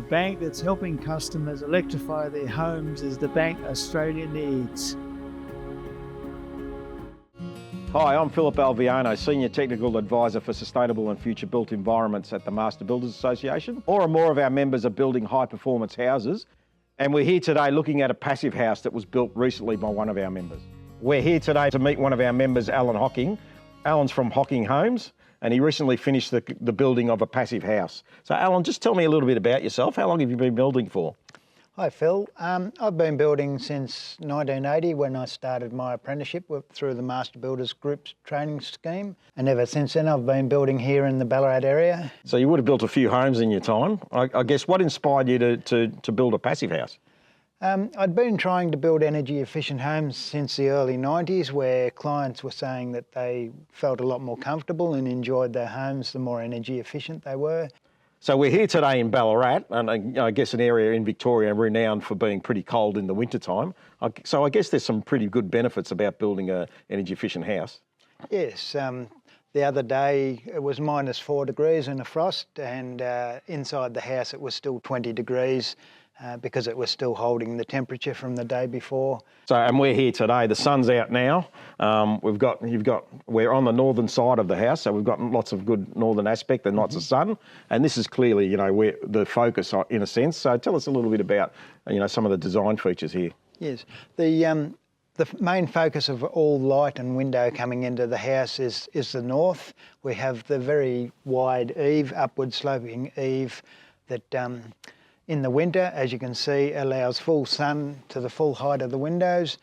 bank that's helping customers electrify their homes is the bank Australia needs. Hi, I'm Philip Alviano, Senior Technical Advisor for Sustainable and Future Built Environments at the Master Builders Association. More and more of our members are building high-performance houses, and we're here today looking at a passive house that was built recently by one of our members. We're here today to meet one of our members, Alan Hocking. Alan's from Hocking Homes, and he recently finished the building of a passive house. So Alan, just tell me a little bit about yourself. How long have you been building for? Hi Phil, I've been building since 1980 when I started my apprenticeship through the Master Builders Group's training scheme, and ever since then I've been building here in the Ballarat area. So you would have built a few homes in your time. I guess what inspired you to build a passive house? I'd been trying to build energy efficient homes since the early 90s, where clients were saying that they felt a lot more comfortable and enjoyed their homes the more energy efficient they were. So we're here today in Ballarat, and I guess an area in Victoria renowned for being pretty cold in the wintertime. So I guess there's some pretty good benefits about building an energy efficient house. Yes, the other day it was -4 degrees and a frost, and inside the house it was still 20 degrees because it was still holding the temperature from the day before. So, and we're here today, the sun's out now. We're on the northern side of the house, so we've got lots of good northern aspect and lots of sun. And this is clearly, where the focus in a sense. So tell us a little bit about, some of the design features here. Yes, the main focus of all light and window coming into the house is the north. We have the very wide eave, upward sloping eave that in the winter, as you can see, allows full sun to the full height of the windows,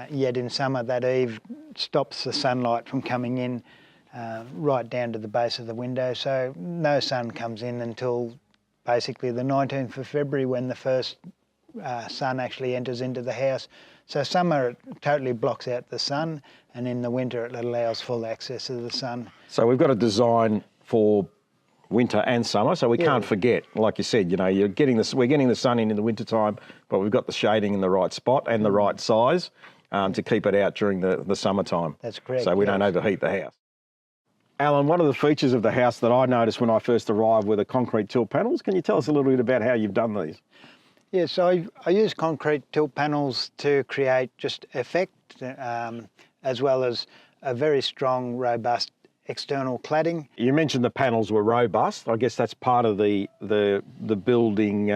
yet in summer that eave stops the sunlight from coming in right down to the base of the window, so no sun comes in until basically the 19th of February when the first sun actually enters into the house. So summer it totally blocks out the sun, and in the winter it allows full access of the sun. So we've got a design for winter and summer, so we can't forget, like you said, we're getting the sun in the winter time, but we've got the shading in the right spot and the right size to keep it out during the summertime. That's correct. So we don't overheat the house. Alan, one of the features of the house that I noticed when I first arrived were the concrete tilt panels. Can you tell us a little bit about how you've done these? Yes, so I use concrete tilt panels to create just effect, as well as a very strong, robust external cladding. You mentioned the panels were robust. I guess that's part of the building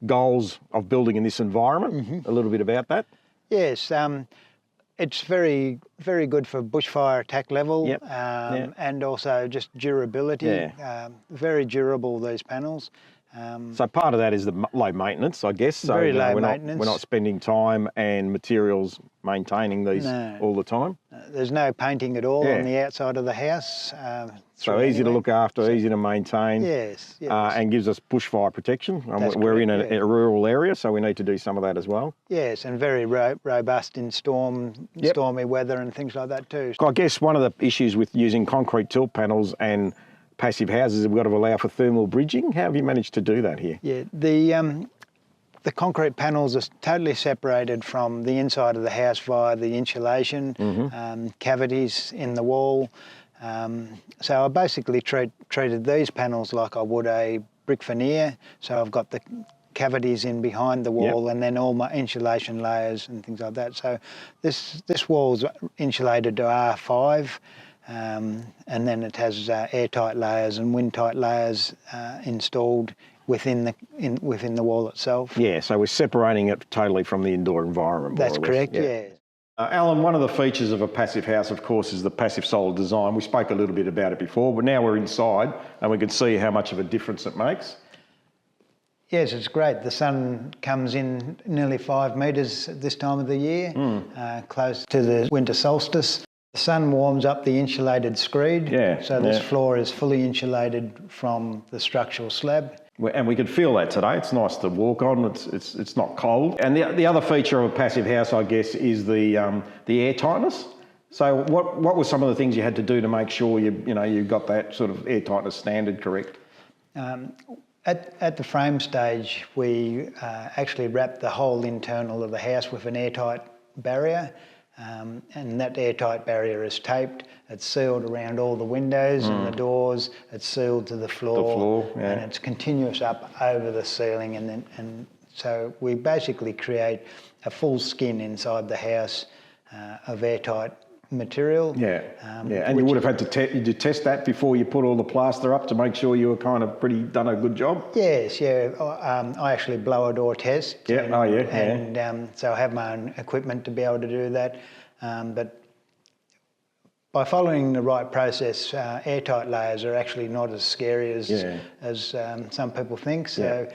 goals of building in this environment. A little bit about that. Yes, it's very, very good for bushfire attack level, and also just durability. Very durable, these panels. So part of that is the low maintenance, I guess. So very low maintenance. We're not spending time and materials maintaining these all the time. There's no painting at all on the outside of the house. So easy to look after, easy to maintain. Yes. And gives us bushfire protection. We're in a rural area, so we need to do some of that as well. Yes, and very robust in stormy weather and things like that too. I guess one of the issues with using concrete tilt panels and passive houses, we've got to allow for thermal bridging. How have you managed to do that here? Yeah, the concrete panels are totally separated from the inside of the house via the insulation, cavities in the wall. So I basically treated these panels like I would a brick veneer. So I've got the cavities in behind the wall and then all my insulation layers and things like that. So this wall's insulated to R5. And then it has airtight layers and wind-tight layers installed within the wall itself. Yeah, so we're separating it totally from the indoor environment. That's correct, yeah. Alan, one of the features of a passive house, of course, is the passive solar design. We spoke a little bit about it before, but now we're inside and we can see how much of a difference it makes. Yes, it's great. The sun comes in nearly 5 metres at this time of the year, close to the winter solstice. The sun warms up the insulated screed, so this floor is fully insulated from the structural slab. And we could feel that today. It's nice to walk on. It's not cold. And the other feature of a passive house, I guess, is the air tightness. So what were some of the things you had to do to make sure you got that sort of air tightness standard correct? At the frame stage, we actually wrapped the whole internal of the house with an airtight barrier. and that airtight barrier is taped. It's sealed around all the windows and the doors. It's sealed to the floor, and it's continuous up over the ceiling, and so we basically create a full skin inside the house of airtight material. And you would have had to test that before you put all the plaster up to make sure you were kind of done a good job? Yes, I actually blow a door test. So I have my own equipment to be able to do that. But by following the right process, airtight layers are actually not as scary as some people think. So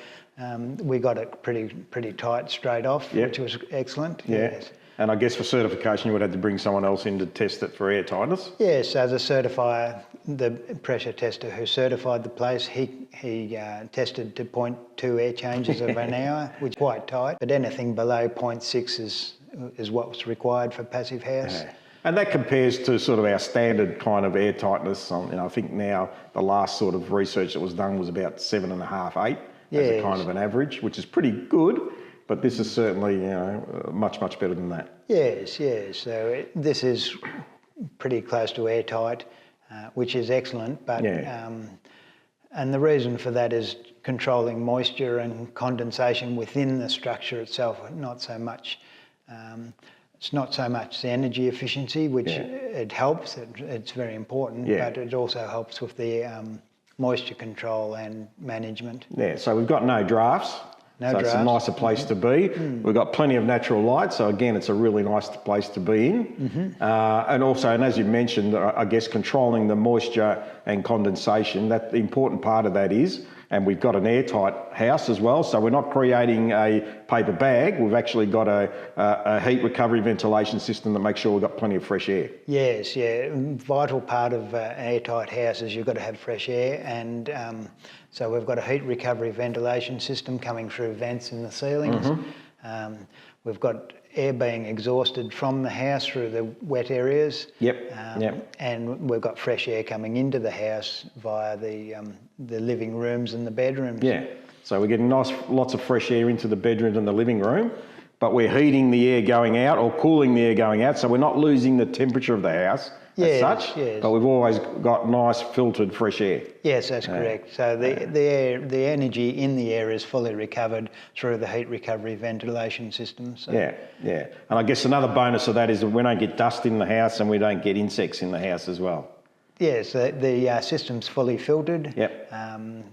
we got it pretty tight straight off, which was excellent. Yes. And I guess for certification, you would have to bring someone else in to test it for airtightness? Yes, so the certifier, the pressure tester who certified the place, he tested to 0.2 air changes of an hour, which is quite tight. But anything below 0.6 is what's required for passive house. Yeah. And that compares to sort of our standard kind of air tightness. I think now the last sort of research that was done was about 7.5, 8 as a kind of an average, which is pretty good. But this is certainly, much, much better than that. Yes. So this is pretty close to airtight, which is excellent. But and the reason for that is controlling moisture and condensation within the structure itself. Not so much. It's not so much the energy efficiency, which it helps. It's very important, but it also helps with the moisture control and management. Yeah. So we've got no drafts. So it's a nicer place to be. We've got plenty of natural light, so again, it's a really nice place to be in. And also, and as you mentioned, I guess controlling the moisture and condensation, that the important part of that is, and we've got an airtight house as well, so we're not creating a paper bag, we've actually got a heat recovery ventilation system that makes sure we've got plenty of fresh air. Yes, vital part of airtight house is you've got to have fresh air, and so we've got a heat recovery ventilation system coming through vents in the ceilings. We've got air being exhausted from the house through the wet areas. And we've got fresh air coming into the house via the living rooms and the bedrooms. So we're getting lots of fresh air into the bedrooms and the living room, but we're heating the air going out or cooling the air going out, so we're not losing the temperature of the house as such, but we've always got nice filtered fresh air. Yes, that's correct. So the energy in the air is fully recovered through the heat recovery ventilation system. So. And I guess another bonus of that is that we don't get dust in the house and we don't get insects in the house as well. Yes, the system's fully filtered.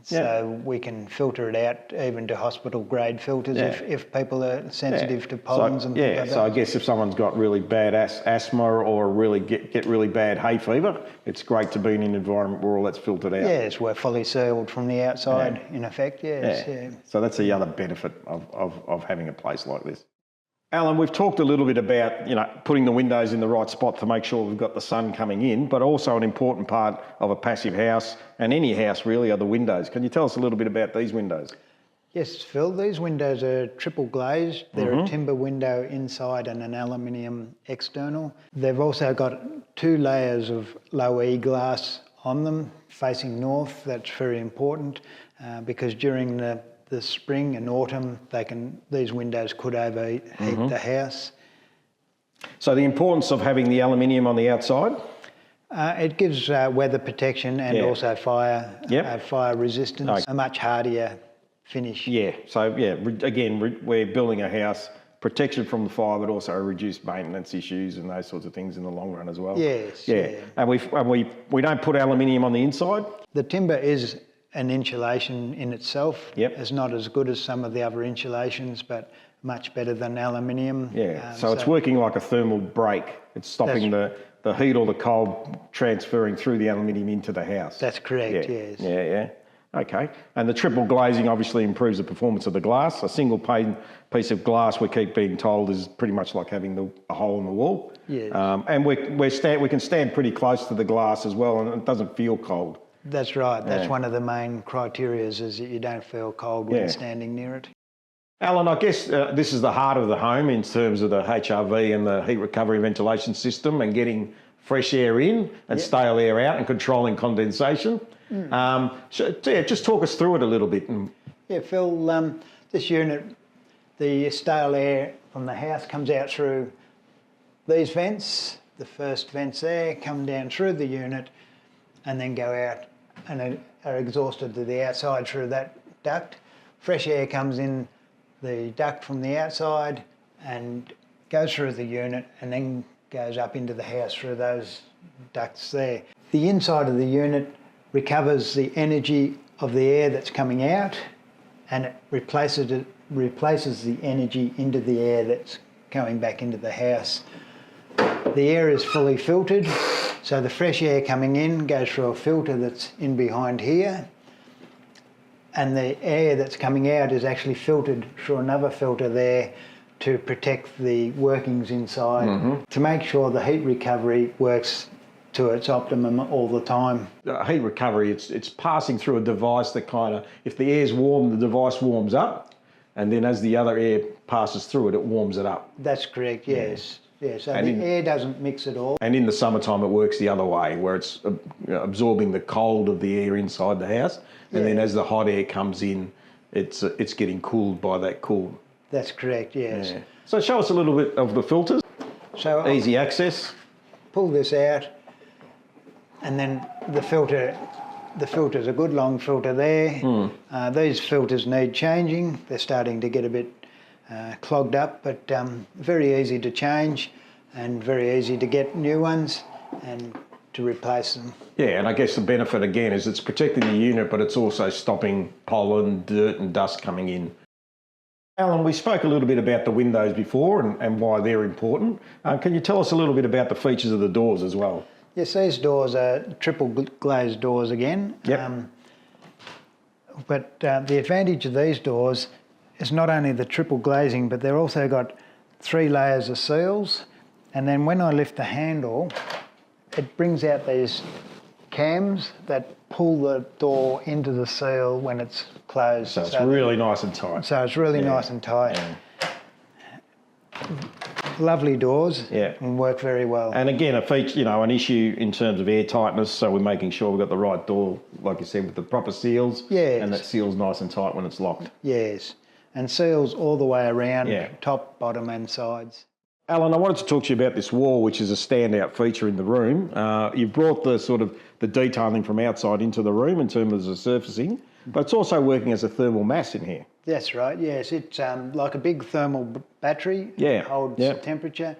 So we can filter it out even to hospital grade filters if people are sensitive to pollens and things like that. So I guess if someone's got really bad asthma or really get really bad hay fever, it's great to be in an environment where all that's filtered out. Yes, we're fully sealed from the outside in effect, So that's the other benefit of having a place like this. Alan, we've talked a little bit about, putting the windows in the right spot to make sure we've got the sun coming in, but also an important part of a passive house, and any house really, are the windows. Can you tell us a little bit about these windows? Yes, Phil, these windows are triple glazed. They're a timber window inside and an aluminium external. They've also got 2 layers of low E glass on them facing north. That's very important because during the spring and autumn, these windows could overheat the house. So the importance of having the aluminium on the outside? It gives weather protection and also fire resistance, a much hardier finish. Again, we're building a house, protection from the fire, but also reduced maintenance issues and those sorts of things in the long run as well. And we don't put aluminium on the inside? The timber is an insulation in itself. It's not as good as some of the other insulations, but much better than aluminium. So it's working like a thermal break. It's stopping the heat or the cold transferring through the aluminium into the house. That's correct, yes. Okay. And the triple glazing obviously improves the performance of the glass. A single pane piece of glass, we keep being told, is pretty much like having a hole in the wall. And we can stand pretty close to the glass as well, and it doesn't feel cold. That's right. That's one of the main criteria is that you don't feel cold when standing near it. Alan, I guess this is the heart of the home in terms of the HRV and the heat recovery ventilation system and getting fresh air in and stale air out and controlling condensation. Just talk us through it a little bit. Phil, this unit, the stale air from the house comes out through these vents, the first vents there, come down through the unit and then go out and are exhausted to the outside through that duct. Fresh air comes in the duct from the outside and goes through the unit and then goes up into the house through those ducts there. The inside of the unit recovers the energy of the air that's coming out, and it replaces the energy into the air that's going back into the house. The air is fully filtered, so the fresh air coming in goes through a filter that's in behind here, and the air that's coming out is actually filtered through another filter there to protect the workings inside, to make sure the heat recovery works to its optimum all the time. Heat recovery, it's passing through a device that kind of, if the air's warm, the device warms up, and then as the other air passes through it, it warms it up. That's correct, yes. Yeah, so the air doesn't mix at all. And in the summertime, it works the other way, where it's absorbing the cold of the air inside the house, and then as the hot air comes in, it's getting cooled by that cool. That's correct, yes. Yeah. So show us a little bit of the filters. So easy access. Pull this out, and then the filter's a good long filter there. These filters need changing. They're starting to get a bit clogged up, but very easy to change and very easy to get new ones and to replace them. Yeah, and I guess the benefit again is it's protecting the unit, but it's also stopping pollen, dirt and dust coming in. Alan, we spoke a little bit about the windows before and why they're important. Can you tell us a little bit about the features of the doors as well? Yes, these doors are triple glazed doors again. Yep. But the advantage of these doors is not only the triple glazing, but they've also got 3 layers of seals. And then when I lift the handle, it brings out these cams that pull the door into the seal when it's closed. So it's really nice and tight. So it's really nice and tight. Yeah. Lovely doors and work very well. And again, a feature, an issue in terms of air tightness, so we're making sure we've got the right door, like you said, with the proper seals. Yes. And that seal's nice and tight when it's locked. Yes. And seals all the way around, top, bottom and sides. Alan, I wanted to talk to you about this wall, which is a standout feature in the room. You've brought the detailing from outside into the room in terms of the surfacing, but it's also working as a thermal mass in here. That's right, yes. It's like a big thermal battery that holds the temperature.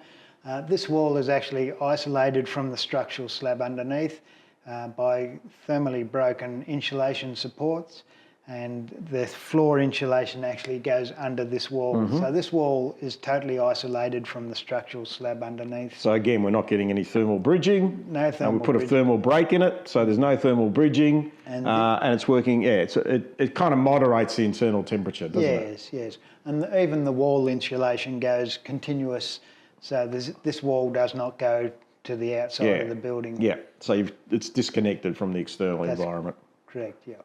This wall is actually isolated from the structural slab underneath by thermally broken insulation supports, and the floor insulation actually goes under this wall. So this wall is totally isolated from the structural slab underneath. So again, we're not getting any thermal bridging. No thermal we put bridging. a thermal break in it, so there's no thermal bridging, and it's working, it kind of moderates the internal temperature, doesn't it? Yes, yes. And even the wall insulation goes continuous, so this wall does not go to the outside of the building. Yeah, so it's disconnected from the external environment. Correct, yeah.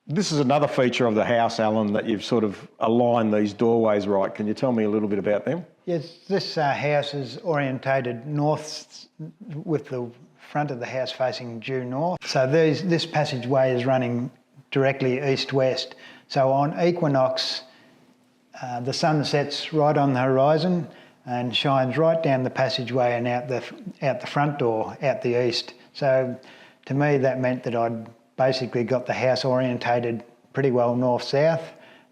This is another feature of the house, Alan, that you've sort of aligned these doorways right. Can you tell me a little bit about them? Yes, this house is orientated north with the front of the house facing due north. So this passageway is running directly east-west. So on equinox, the sun sets right on the horizon and shines right down the passageway and out the front door, out the east. So to me, that meant that I'd basically got the house orientated pretty well north-south,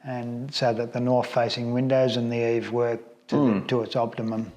and so that the north-facing windows and the eave work to its optimum.